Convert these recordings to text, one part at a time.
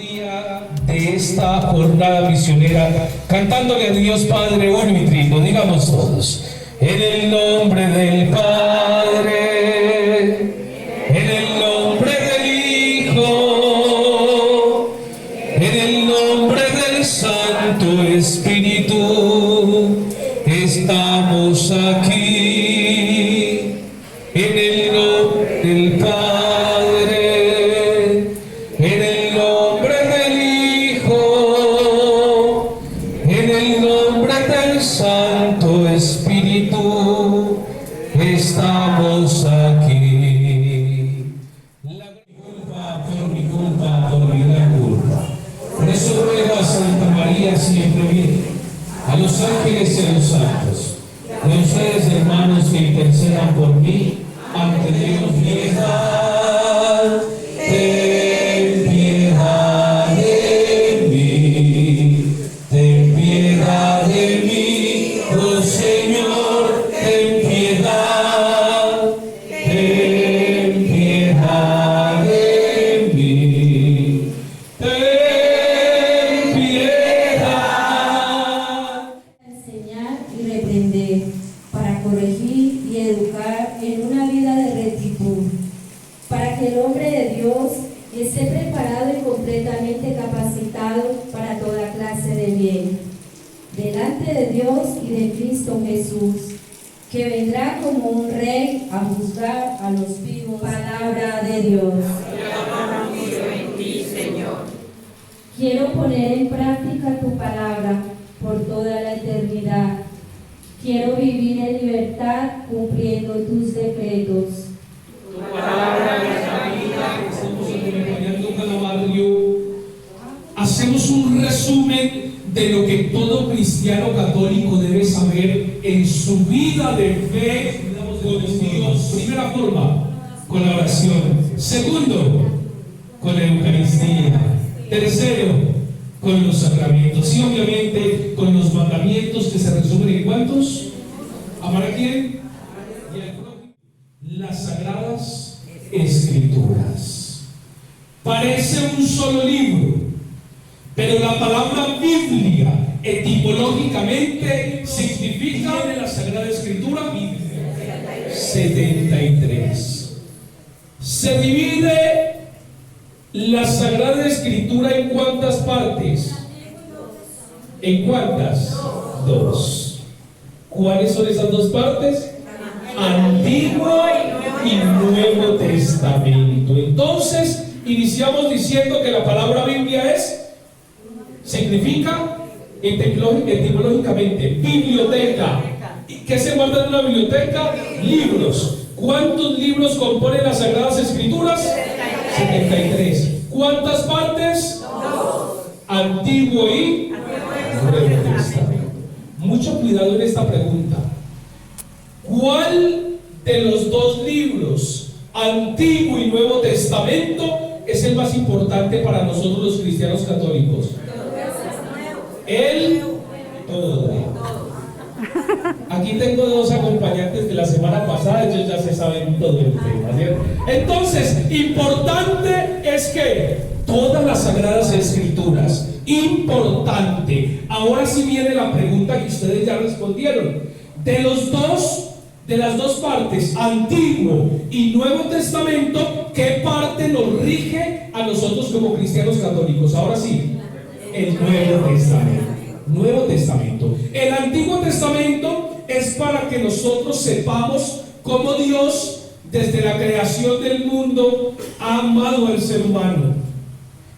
De esta jornada misionera, cantándole a Dios Padre uno y trino, digamos todos: en el nombre del Padre, en el nombre del Hijo, en el nombre del Santo Espíritu, estamos aquí, en el nombre del Padre, en el nombre del Hijo, en el nombre del Santo Espíritu, estamos aquí. Por mi gran culpa. Por eso ruego a Santa María siempre Virgen, a los ángeles y a los santos, a ustedes hermanos que intercedan por mí ante Dios. Piedad, ten piedad de mí, ten piedad de mí, oh Señor, ten piedad de mí, ten piedad. Enseñar y reprender, para corregir y educar en una vida de rectitud, para que el hombre de Dios esté preparado y completamente capacitado para toda clase de bien, delante de Dios y de Cristo Jesús, que vendrá como un rey a juzgar a los vivos. Palabra de Dios. En ti, Señor. Quiero poner en práctica tu palabra por toda la eternidad. Quiero vivir en libertad cumpliendo tus decretos. Tu palabra es la vida. Estamos acompañando cada barrio. Hacemos un resumen de lo que todo cristiano católico debe saber en su vida de fe con Dios. Primera forma, con la oración. Segundo, con la Eucaristía. Tercero, con los sacramentos. Y obviamente con los mandamientos, que se resumen en ¿cuántos? ¿Amar a quién? Y al prójimo. Las Sagradas Escrituras. Parece un solo libro, pero la palabra Biblia etimológicamente significa de la Sagrada Escritura 73. Se divide la Sagrada Escritura ¿en cuántas partes? ¿En cuántas? Dos. ¿Cuáles son esas dos partes? Antiguo y Nuevo Testamento. Entonces, iniciamos diciendo que la palabra Biblia significa etimológicamente biblioteca. ¿Qué se guarda en una biblioteca? Libros. ¿Cuántos libros componen las Sagradas Escrituras? 73. ¿Cuántas partes? Antiguo y Nuevo Testamento. Mucho cuidado en esta pregunta. ¿Cuál de los dos libros, Antiguo y Nuevo Testamento, es el más importante para nosotros los cristianos católicos? El todo. Aquí tengo dos acompañantes de la semana pasada, ellos ya se saben todo el tema, ¿cierto? Entonces, importante es que todas las Sagradas Escrituras, importante. Ahora sí viene la pregunta que ustedes ya respondieron. De las dos partes, Antiguo y Nuevo Testamento, ¿qué parte nos rige a nosotros como cristianos católicos? Ahora sí, el Nuevo Testamento. Nuevo Testamento. El Antiguo Testamento es para que nosotros sepamos cómo Dios, desde la creación del mundo, ha amado al ser humano,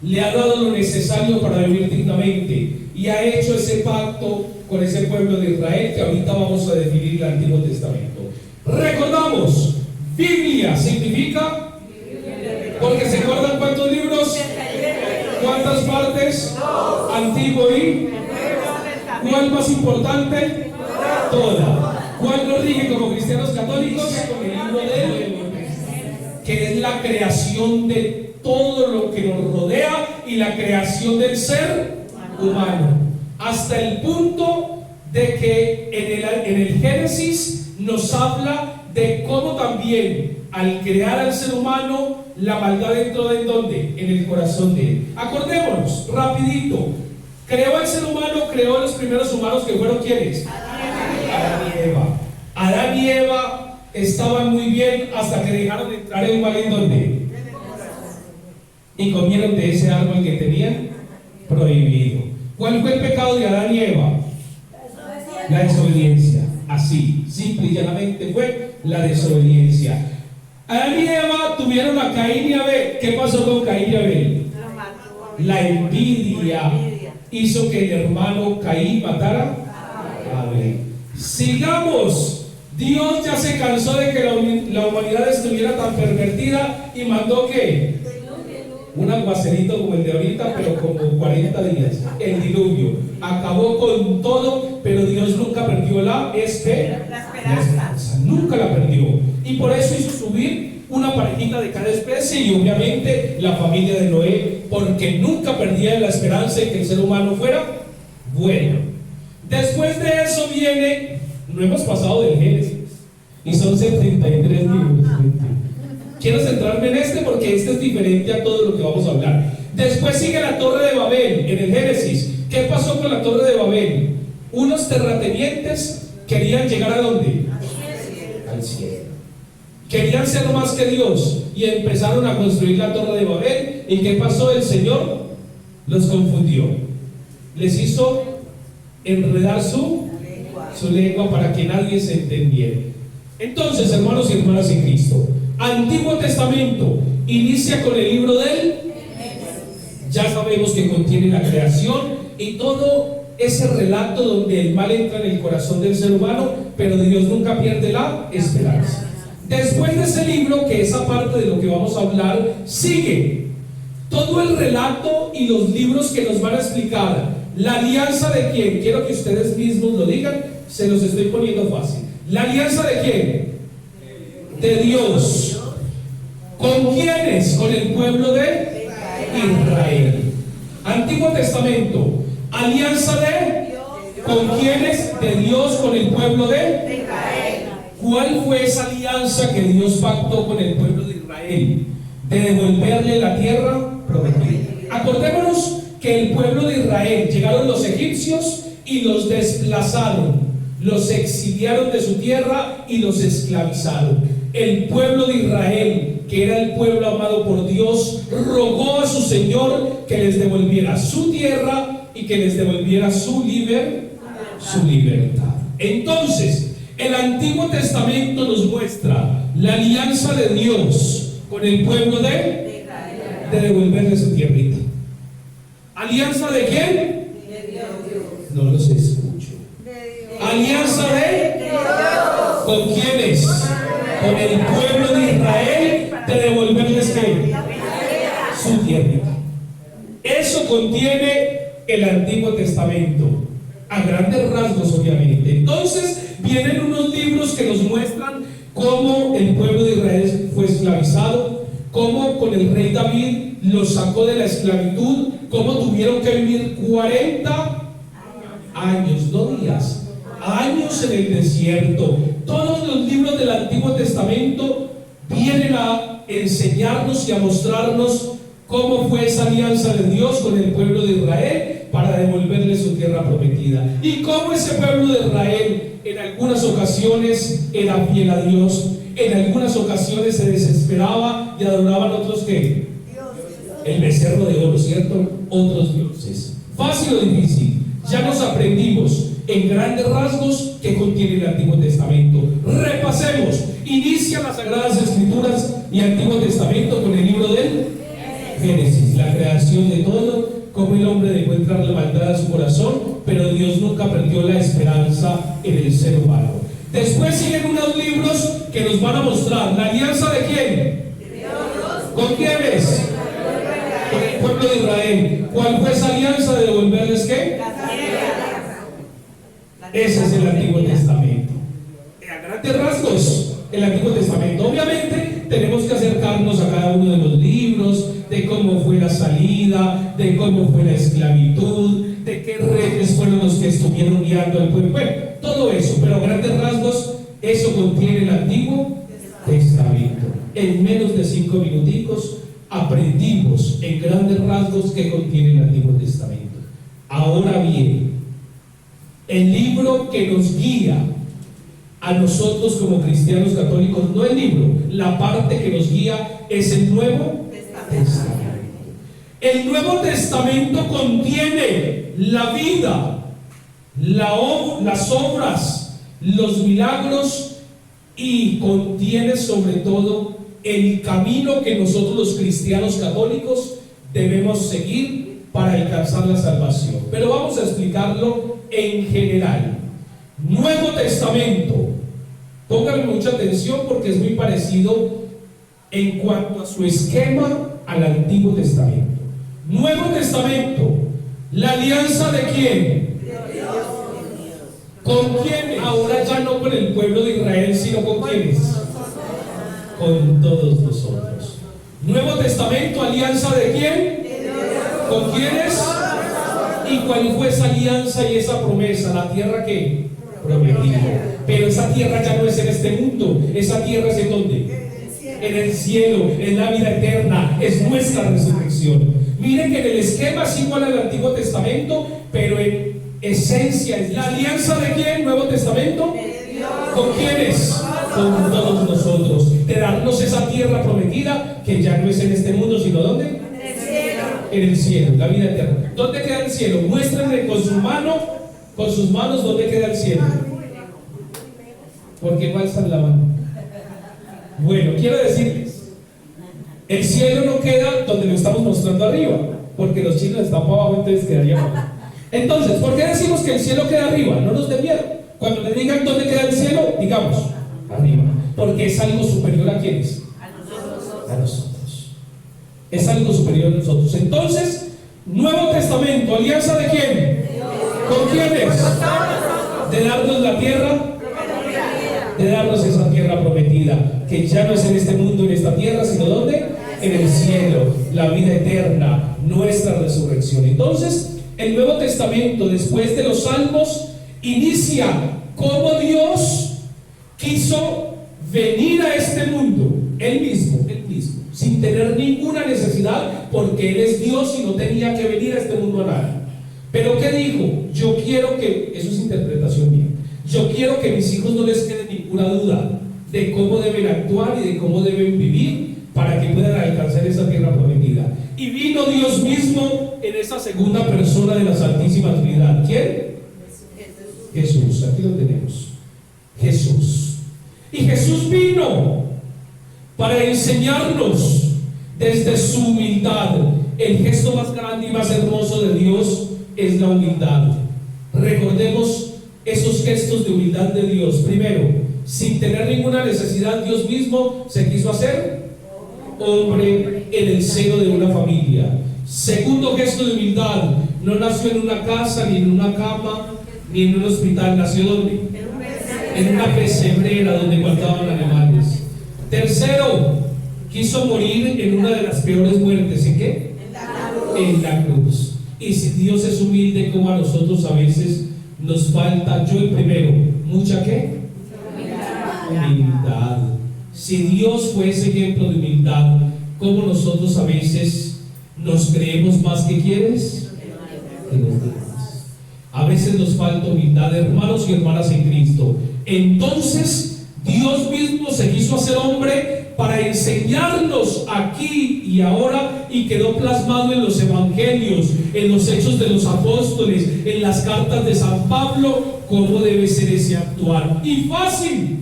le ha dado lo necesario para vivir dignamente y ha hecho ese pacto con ese pueblo de Israel que ahorita vamos a definir el Antiguo Testamento. Recordamos, Biblia significa, porque se acuerdan cuántos libros, cuántas partes, Antiguo y ¿cuál más importante? Toda. ¿Cuál nos rige como cristianos católicos? Con el libro de que es la creación de todo lo que nos rodea y la creación del ser humano, hasta el punto de que en el Génesis nos habla de cómo también al crear al ser humano la maldad entró ¿en dónde? En el corazón de él. Acordémonos, rapidito. Creó al ser humano, creó a los primeros humanos que fueron ¿quiénes? Adán y Eva. Adán y Eva estaban muy bien hasta que dejaron de entrar el mal en dónde. Y comieron de ese árbol que tenían prohibido. ¿Cuál fue el pecado de Adán y Eva? La desobediencia. Así, simple y llanamente fue la desobediencia. Adán y Eva tuvieron a Caín y Abel. ¿Qué pasó con Caín y Abel? La envidia hizo que el hermano Caín matara a Abel. Sigamos. Dios ya se cansó de que la humanidad estuviera tan pervertida y mandó que un aguacerito como el de ahorita, pero como 40 días. El diluvio acabó con todo, pero Dios nunca perdió la esperanza. Nunca la perdió. Y por eso hizo subir una parejita de cada especie y obviamente la familia de Noé, porque nunca perdía la esperanza de que el ser humano fuera bueno. Después de eso viene, no hemos pasado del Génesis y son 73 minutos. Quiero centrarme en este porque este es diferente a todo lo que vamos a hablar. Después sigue la Torre de Babel en el Génesis. ¿Qué pasó con la Torre de Babel? Unos terratenientes querían llegar ¿a dónde? Al cielo. Querían ser más que Dios y empezaron a construir la Torre de Babel. ¿Y qué pasó? El Señor los confundió. Les hizo enredar su lengua para que nadie se entendiera. Entonces, hermanos y hermanas en Cristo, Antiguo Testamento inicia con el libro del ya sabemos que contiene la creación y todo ese relato donde el mal entra en el corazón del ser humano, pero Dios nunca pierde la esperanza. Después de ese libro, que esa parte de lo que vamos a hablar, sigue todo el relato y los libros que nos van a explicar la alianza de quién. Quiero que ustedes mismos lo digan, se los estoy poniendo fácil. ¿La alianza de quién? De Dios. ¿Con quiénes? Con el pueblo de Israel. Antiguo Testamento. Alianza de ¿con quiénes? De Dios con el pueblo de Israel. ¿Cuál fue esa alianza que Dios pactó con el pueblo de Israel? De devolverle la tierra prometida. Acordémonos que el pueblo de Israel, llegaron los egipcios y los desplazaron, los exiliaron de su tierra y los esclavizaron. El pueblo de Israel, que era el pueblo amado por Dios, rogó a su Señor que les devolviera su tierra y que les devolviera su libertad. Entonces, el Antiguo Testamento nos muestra la alianza de Dios con el pueblo de devolverle su tierrita. ¿Alianza de quién? De Dios. No los escucho. ¿Alianza de Dios? ¿Con quiénes? Con el pueblo de Israel, de devolverles ¿qué? Su tierrita. Eso contiene el Antiguo Testamento, a grandes rasgos obviamente. Entonces vienen unos libros que nos muestran cómo el pueblo de Israel fue esclavizado, cómo con el rey David los sacó de la esclavitud, cómo tuvieron que vivir 40 años, no días, años en el desierto. Todos los libros del Antiguo Testamento vienen a enseñarnos y a mostrarnos cómo fue esa alianza de Dios con el pueblo de Israel para devolverle su tierra prometida, y cómo ese pueblo de Israel en algunas ocasiones era fiel a Dios, en algunas ocasiones se desesperaba y adoraban otros que el becerro de oro, ¿cierto? Otros dioses. ¿Fácil o difícil? Ya nos aprendimos en grandes rasgos que contiene el Antiguo Testamento. Repasemos. Inicia las Sagradas Escrituras y Antiguo Testamento con el libro del Génesis, la creación de todo, cómo el hombre dejó entrar la maldad a su corazón, pero Dios nunca perdió la esperanza en el ser humano. Después siguen unos libros que nos van a mostrar la alianza de quién. ¿Con quiénes? Con el pueblo de Israel. ¿Cuál fue esa alianza de devolverles qué? Ese es el Antiguo Testamento. A grandes rasgos, el Antiguo Testamento. Obviamente tenemos que acercarnos a cada uno de los libros, de cómo fue la salida, de cómo fue la esclavitud, de qué reyes fueron los que estuvieron guiando al pueblo. Bueno, todo eso, pero a grandes rasgos, eso contiene el Antiguo Testamento. en menos de 5 minuticos aprendimos en grandes rasgos qué contiene el Antiguo Testamento. Ahora bien, el libro que nos guía a nosotros como cristianos católicos, no el libro, la parte que nos guía es el Nuevo Testamento. El Nuevo Testamento contiene la vida, las obras, los milagros, y contiene sobre todo el camino que nosotros los cristianos católicos debemos seguir para alcanzar la salvación. Pero vamos a explicarlo en general. Nuevo Testamento, pónganme mucha atención porque es muy parecido en cuanto a su esquema al Antiguo Testamento. Nuevo Testamento, ¿la alianza de quién? ¿Con quién? Ahora ya no con el pueblo de Israel, sino ¿con quiénes? Con todos nosotros. Nuevo Testamento, ¿alianza de quién? ¿Con quiénes? ¿Y cuál fue esa alianza y esa promesa? La tierra que prometida. Pero esa tierra ya no es en este mundo. Esa tierra es en ¿dónde? En el cielo, en la vida eterna. Es nuestra resurrección. Miren que en el esquema es igual al Antiguo Testamento, pero en esencia es la alianza de quién. Nuevo Testamento, ¿con quiénes? Con todos nosotros, de darnos esa tierra prometida que ya no es en este mundo, sino ¿dónde? En el cielo, la vida eterna. ¿Dónde queda el cielo? Muéstrenle con sus manos dónde queda el cielo. ¿Por qué no alzan la mano? Bueno, quiero decirles, el cielo no queda donde lo estamos mostrando arriba, porque los chinos están para abajo, entonces quedaría mal. Entonces, ¿por qué decimos que el cielo queda arriba? No nos dé miedo. Cuando le digan dónde queda el cielo, digamos arriba, porque es algo superior a ¿quiénes? A nosotros. Es algo superior a nosotros. Entonces, Nuevo Testamento, ¿alianza de quién? ¿Con quiénes? De darnos la tierra, de darnos esa tierra prometida, que ya no es en este mundo, en esta tierra, sino ¿dónde? En el cielo, la vida eterna, nuestra resurrección. Entonces, el Nuevo Testamento, después de los Salmos, inicia cómo Dios quiso venir a este mundo, Él mismo, sin tener ninguna necesidad, porque Él es Dios y no tenía que venir a este mundo a nada. Pero ¿qué dijo? Yo quiero que, eso es interpretación mía, yo quiero que a mis hijos no les quede ninguna duda de cómo deben actuar y de cómo deben vivir para que puedan alcanzar esa tierra prometida. Y vino Dios mismo en esa segunda persona de la Santísima Trinidad. ¿Quién? Jesús, aquí lo tenemos. Jesús. Y Jesús vino para enseñarnos desde su humildad. El gesto más grande y más hermoso de Dios es la humildad. Recordemos esos gestos de humildad de Dios. Primero, sin tener ninguna necesidad, Dios mismo se quiso hacer hombre en el seno de una familia. Segundo gesto de humildad, no nació en una casa, ni en una cama, ni en un hospital. ¿Nació dónde? En una pesebrera donde guardaban animales. Tercero, quiso morir en una de las peores muertes. ¿En qué? En la cruz. Y si Dios es humilde, como a nosotros a veces nos falta, yo el primero, ¿mucha qué? Humildad. Si Dios fue ese ejemplo de humildad, ¿cómo nosotros a veces nos creemos más que quieres? Que los demás. A veces nos falta humildad, hermanos y hermanas en Cristo. Entonces Dios mismo se quiso hacer hombre para enseñarnos aquí y ahora, y quedó plasmado en los evangelios, en los hechos de los apóstoles, en las cartas de San Pablo, cómo debe ser ese actuar. Y fácil.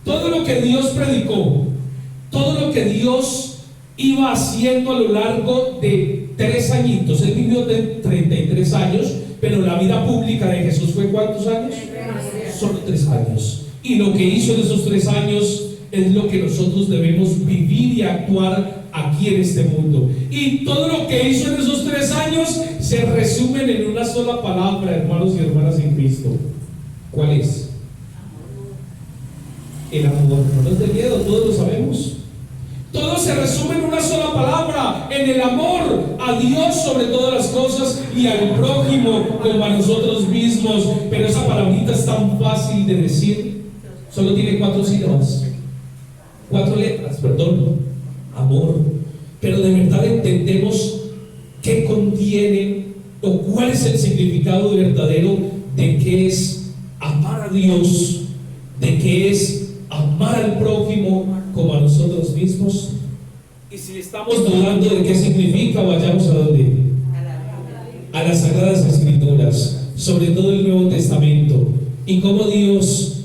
Todo lo que Dios predicó, todo lo que Dios iba haciendo a lo largo de 3 añitos. Él vivió de 33 años, pero la vida pública de Jesús fue ¿cuántos años? Solo 3 años. Y lo que hizo en esos 3 años es lo que nosotros debemos vivir y actuar aquí en este mundo. Y todo lo que hizo en esos 3 años se resumen en una sola palabra, hermanos y hermanas en Cristo. ¿Cuál es? El amor. No nos dé miedo, todos lo sabemos. Todo se resume en una sola palabra, en el amor a Dios sobre todas las cosas y al prójimo como a nosotros mismos. Pero esa palabrita es tan fácil de decir, solo tiene 4 sílabas. 4 letras, perdón, amor. Pero de verdad entendemos qué contiene o cuál es el significado verdadero de qué es amar a Dios, de qué es amar al prójimo como a nosotros mismos. Y si estamos dudando de qué significa, vayamos a dónde? A las Sagradas Escrituras, sobre todo el Nuevo Testamento, y cómo Dios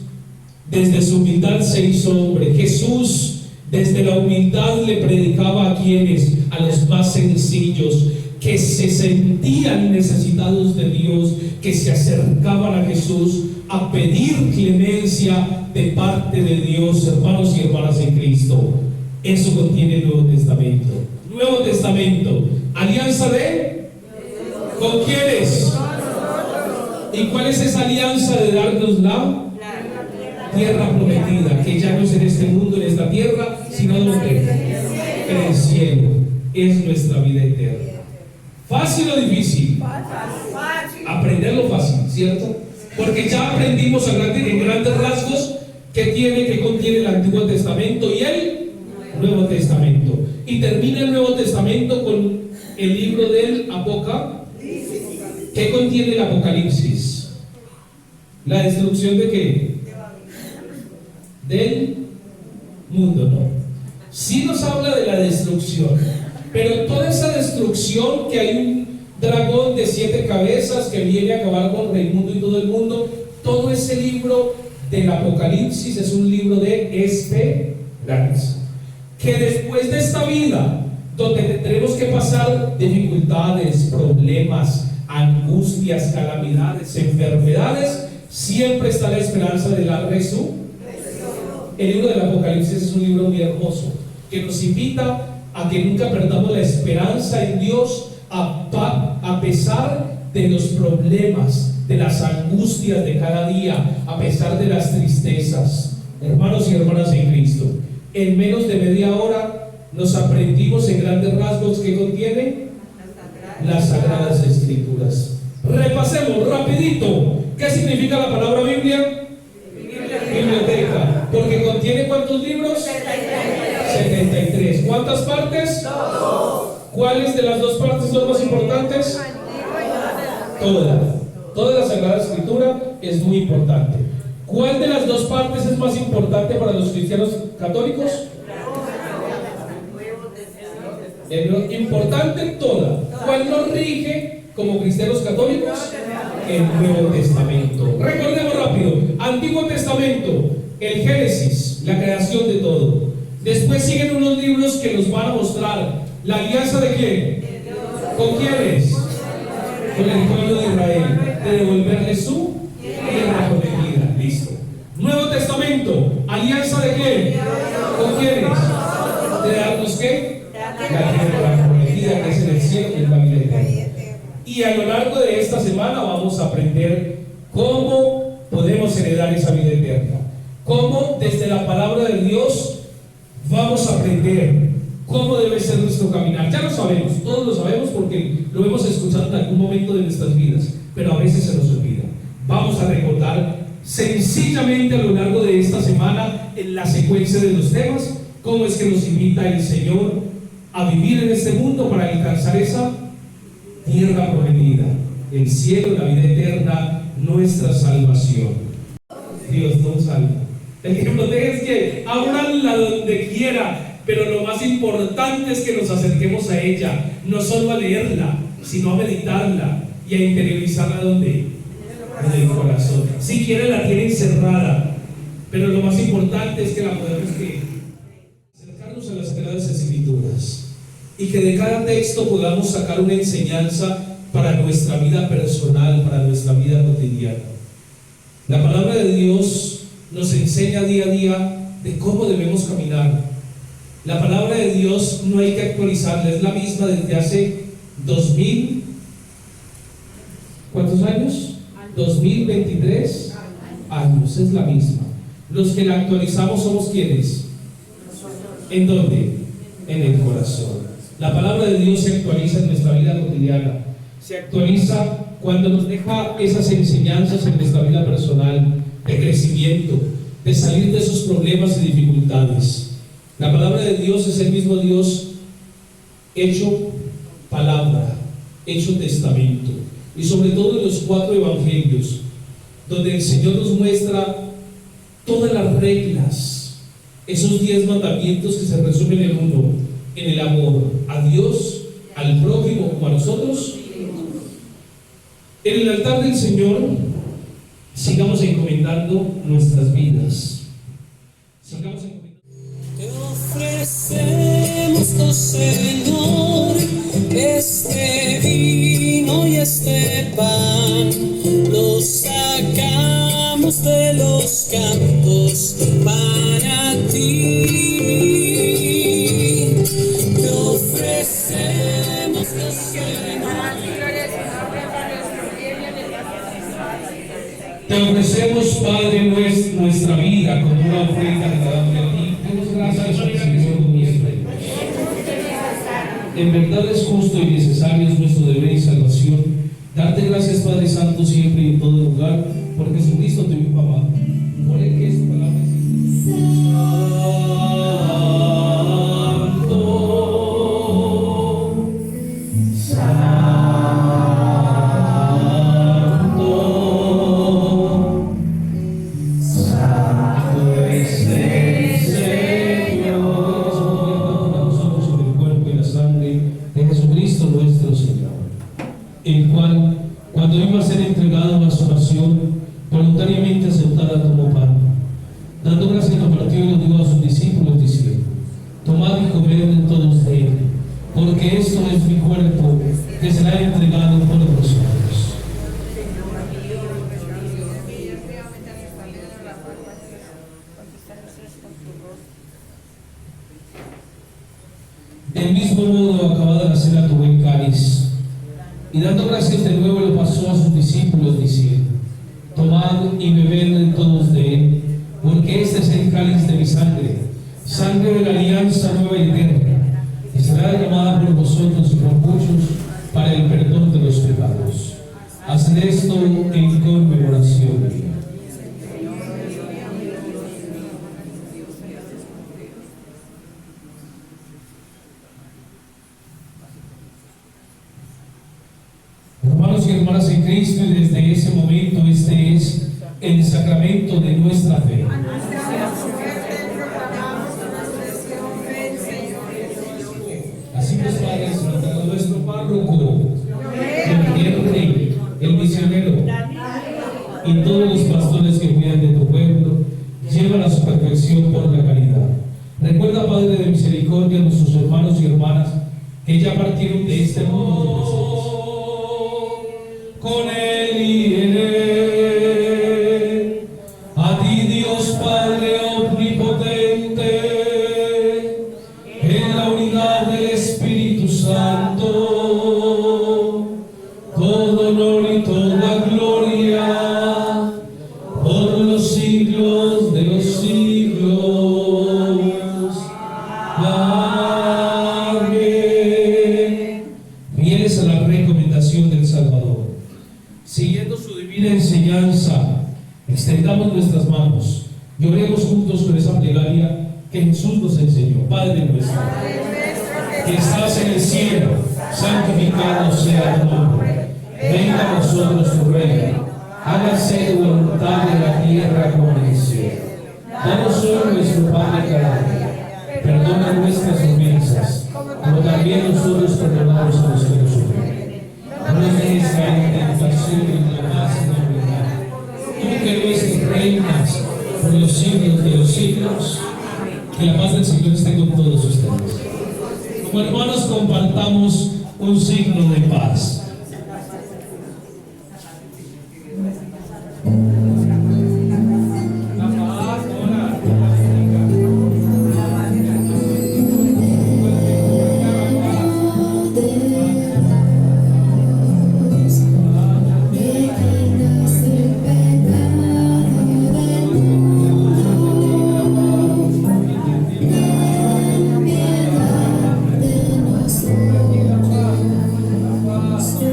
desde su humildad se hizo hombre. Jesús desde la humildad le predicaba a quienes, a los más sencillos, que se sentían necesitados de Dios, que se acercaban a Jesús a pedir clemencia de parte de Dios. Hermanos y hermanas en Cristo, eso contiene el Nuevo Testamento. Nuevo Testamento, alianza de ¿con quiénes? ¿Y cuál es esa alianza de darnos la tierra prometida? Que ya no es en este mundo, en esta tierra, sino donde en el cielo. Es nuestra vida eterna. ¿Fácil o difícil? Aprenderlo fácil, ¿cierto? Porque ya aprendimos en grandes rasgos que contiene el Antiguo Testamento y el Nuevo Testamento. Y termina el Nuevo Testamento con el libro del Apocalipsis. ¿Qué contiene el Apocalipsis? ¿La destrucción de qué? Del mundo, ¿no? Sí nos habla de la destrucción, pero toda esa destrucción, que hay un dragón de 7 cabezas que viene a acabar con el mundo y todo el mundo, todo ese libro del Apocalipsis es un libro de esperanza. Que después de esta vida, donde tendremos que pasar dificultades, problemas, angustias, calamidades, enfermedades, siempre está la esperanza de la resurrección. El libro del Apocalipsis es un libro muy hermoso, que nos invita a que nunca perdamos la esperanza en Dios, a pesar de los problemas, de las angustias de cada día, a pesar de las tristezas. Hermanos y hermanas en Cristo, en menos de media hora nos aprendimos en grandes rasgos que contiene las Sagradas Escrituras. Repasemos rapidito. ¿Qué significa la palabra Biblia? Biblioteca. Porque contiene ¿cuántos libros? 73. ¿Cuántas partes? 2. ¿Cuáles de las 2 partes son más importantes? Toda la Sagrada Escritura es muy importante. ¿Cuál de las 2 partes es más importante para los cristianos católicos? Importante toda. ¿Cuál nos rige como cristianos católicos? El Nuevo Testamento. Recordemos rápido: Antiguo Testamento, el Génesis, la creación de todo. Después siguen unos libros que nos van a mostrar la alianza de quién, con quiénes, con el pueblo de Israel, de devolverle su tierra prometida. Listo. Nuevo Testamento, alianza de quién, con quiénes, de darnos qué, la tierra prometida que es en el cielo, que es la vida eterna. Y a lo largo de esta semana vamos a aprender cómo podemos heredar esa vida eterna, cómo desde la palabra de Dios vamos a aprender cómo debe ser nuestro caminar. Ya lo sabemos, todos lo sabemos porque lo hemos escuchado en algún momento de nuestras vidas, pero a veces se nos olvida. Vamos a recordar sencillamente a lo largo de esta semana, en la secuencia de los temas, cómo es que nos invita el Señor a vivir en este mundo para alcanzar esa tierra prometida, el cielo, la vida eterna, nuestra salvación. Dios nos salva. El que protege es que ábranla donde quiera, pero lo más importante es que nos acerquemos a ella, no solo a leerla, sino a meditarla y a interiorizarla donde, en el corazón. Si quiere la tiene encerrada, pero lo más importante es que la podemos acercarnos a las Sagradas Escrituras y que de cada texto podamos sacar una enseñanza para nuestra vida personal, para nuestra vida cotidiana. La palabra de Dios nos enseña día a día de cómo debemos caminar. La palabra de Dios no hay que actualizarla, es la misma desde hace 2000, ¿cuántos años? 2023 años, es la misma. Los que la actualizamos somos ¿quiénes? ¿En dónde? En el corazón. La palabra de Dios se actualiza en nuestra vida cotidiana, se actualiza cuando nos deja esas enseñanzas en nuestra vida personal, de crecimiento, de salir de esos problemas y dificultades. La palabra de Dios es el mismo Dios hecho palabra, hecho testamento, y sobre todo en los 4 evangelios, donde el Señor nos muestra todas las reglas, esos 10 mandamientos que se resumen en uno, en el amor a Dios, al prójimo como a nosotros. En el altar del Señor sigamos encomendando nuestras vidas. Sigamos encomendando. Te ofrecemos, oh Señor, este vino y este pan, los sacamos de los campos para ti. Te ofrecemos, oh Señor. Te ofrecemos, Padre, nuestra vida como una ofrenda agradable a ti. Demos gracias al Señor nuestro. En verdad es justo y necesario, es nuestro deber y salvación, darte gracias, Padre Santo, siempre y en todo lugar, por Jesucristo, tu Hijo amado, por el que es tu palabra. El cual, cuando iba a ser entregado a su oración, voluntariamente aceptada como pan, dando gracias lo partió y lo dio a sus discípulos diciendo: tomad y comed todos de él, porque esto es mi cuerpo que será entregado por vosotros. Del mismo modo, acabada la cena, tomó el cáliz, y dando gracias de nuevo lo pasó a sus discípulos diciendo: tomad y bebed todos de él, porque este es el cáliz de mi sangre, sangre de la alianza nueva y eterna, que será llamada por vosotros y por muchos para el perdón de los pecados. Haced esto en conmemoración mía. Hermanos y hermanas en Cristo, y desde ese momento este es el sacramento de nuestra fe. Así pues, Padre, a nuestro párroco, el rey, el misionero y todos los pastores que cuidan de tu pueblo, llevan a su perfección por la caridad. Recuerda, Padre de misericordia, a nuestros hermanos y hermanas que ya partieron de este mundo con él y en él. A ti, Dios Padre omnipotente, en la unidad del Espíritu Santo, todo honor y toda gloria por los siglos de los siglos. Amén. Fieles a la recomendación del Salvador, siguiendo su divina enseñanza, extendamos nuestras manos y oremos juntos con esa plegaria que Jesús nos enseñó. Padre nuestro, que estás en el cielo, santificado sea tu nombre. Venga a nosotros tu reino. Hágase tu voluntad en la tierra como en el cielo. Danos hoy nuestro pan de cada día. Perdona nuestras ofensas, como también nosotros perdonamos a los que nos ofenden. No nos dejes caer en tentación y no más en la verdad. Tú que eres y reinas por los siglos de los siglos, que la paz del Señor esté con todos ustedes. Como hermanos, compartamos un signo de paz. Nuestro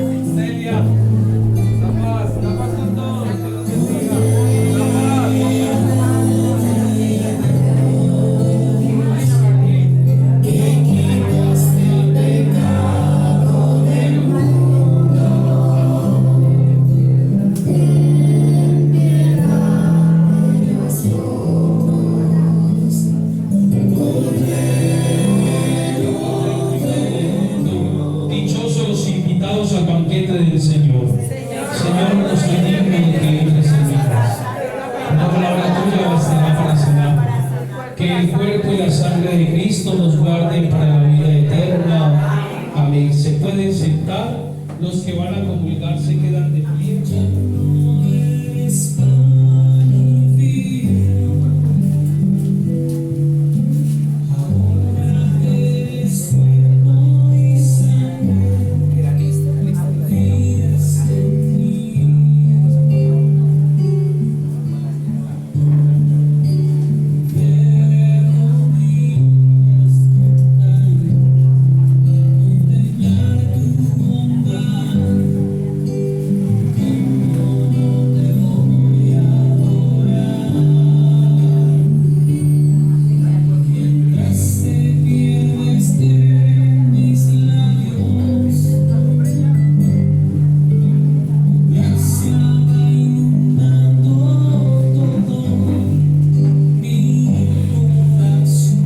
Los que van a comulgar se quedan de pie. No eres pan y vino, ahora eres cuerpo y sangre, vives en mí. Quiero vidas contemplar tu bondad, como no te voy a adorar. Mientras te pierdes de mis labios, gracia va inundando todo mi corazón.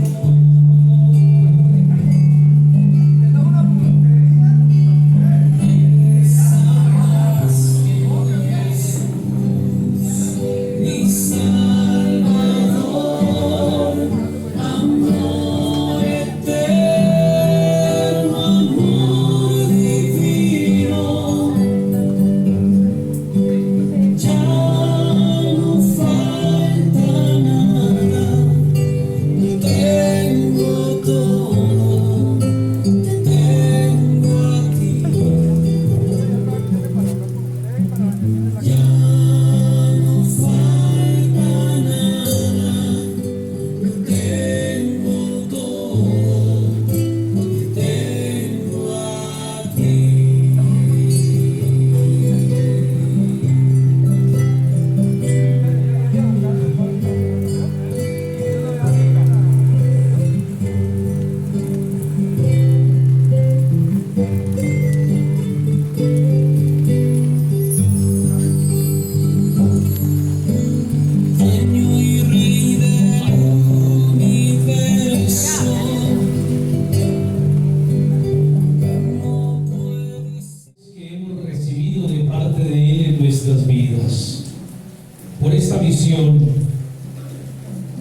Mi Salvador, amor eterno, amor divino, ya no falta nada, tengo todo, te tengo a ti. Ya no falta nada, tengo todo, te tengo a ti. Dueño y rey del universo, no puedes. Que hemos recibido de parte de Él en nuestras vidas, por esta misión,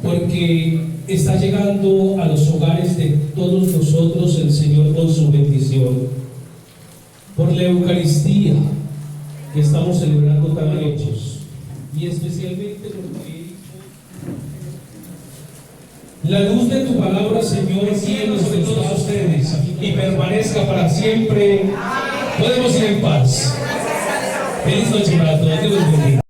porque está llegando a los hogares de todos nosotros el Señor con su bendición, por la Eucaristía que estamos celebrando tan hechos, y especialmente porque he dicho, la luz de tu palabra, Señor, llene sobre todos ustedes y permanezca para siempre. Podemos ir en paz. Feliz noche para todos. Dios los bendiga.